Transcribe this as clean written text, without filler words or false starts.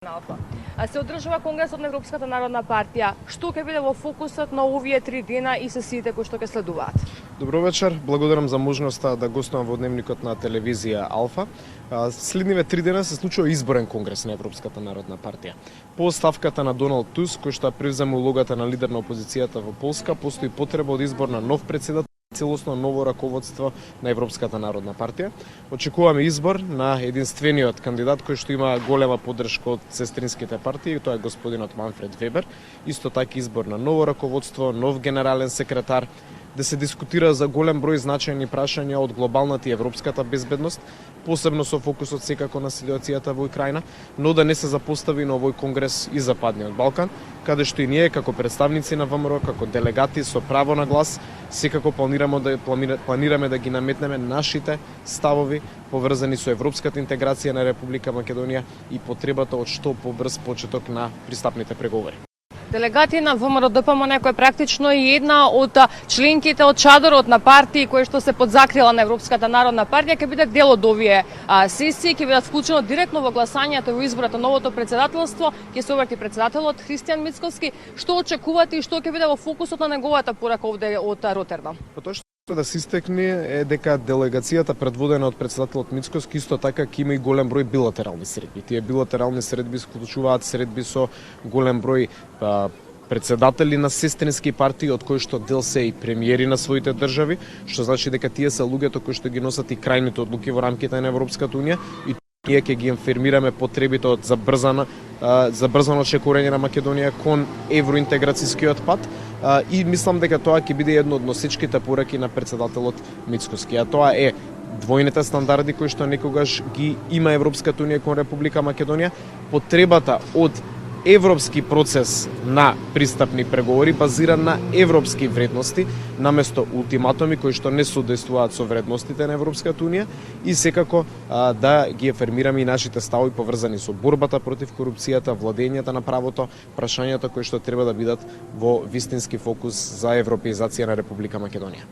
Алфа. Се одржува Конгресот на Европската народна партија. Што ќе биде во фокусот на овие 3 дена и сесиите кои што ќе следуваат? Добро вечер, благодарам за можноста да гостувам во дневникот на телевизија Алфа. Следниве 3 дена се случува изборен конгрес на Европската народна партија. По оставката на Доналд Туск, кој што превзема улогата на лидер на опозицијата во Полска, постои потреба од избор на нов председател, целосно ново раководство на Европската народна партија. Очекуваме избор на единствениот кандидат кој што има голема поддршка од сестринските партии, тоа е господинот Манфред Вебер. Исто така избор на ново раководство, нов генерален секретар, да се дискутира за голем број значајни прашања од глобалната и европската безбедност, посебно со фокусот секако на ситуацијата во Украина, но да не се запостави на овој конгрес и Западниот Балкан, каде што и ние како представници на ВМРО, како делегати со право на глас, секако планираме да ги наметнеме нашите ставови поврзани со европската интеграција на Република Македонија и потребата од што побрз почеток на пристапните преговори. Делегати на ВМРО-ДПМН, кој практично е една од членките од чадорот на партии кои што се под закрила на Европската народна партија, ќе биде дел од овие сесии, ќе бидат вклучено директно во гласањето во изборот на новото председателство, ќе се обрати председателот Христијан Мицкоски. Што очекувате и што ќе биде во фокусот на неговата порака овде од Ротердам? Да се истекне е дека делегацијата предводена од председателот Мицкоски исто така ќе има и голем број билатерални средби. Тие билатерални средби вклучуваат средби со голем број председатели на сестрински партии, од кои што дел се и премиери на своите држави, што значи дека тие се луѓето кои што ги носат и крајните одлуки во рамките на Европската унија и ние ќе ги информираме потребите од забрзано чекорење на Македонија кон евроинтеграцијскиот пат. И мислам дека тоа ќе биде едно од носечките пораки на председателот Мицкоски, а тоа е двојните стандарди кои што некогаш ги има Европската унија кон Република Македонија, потребата од европски процес на пристапни преговори базиран на европски вредности наместо ултиматуми кои што не соодействуваат со вредностите на Европската унија и секако да ги афирмираме и нашите ставови поврзани со борбата против корупцијата, владењето на правото, прашањата кои што треба да бидат во вистински фокус за европеизација на Република Македонија.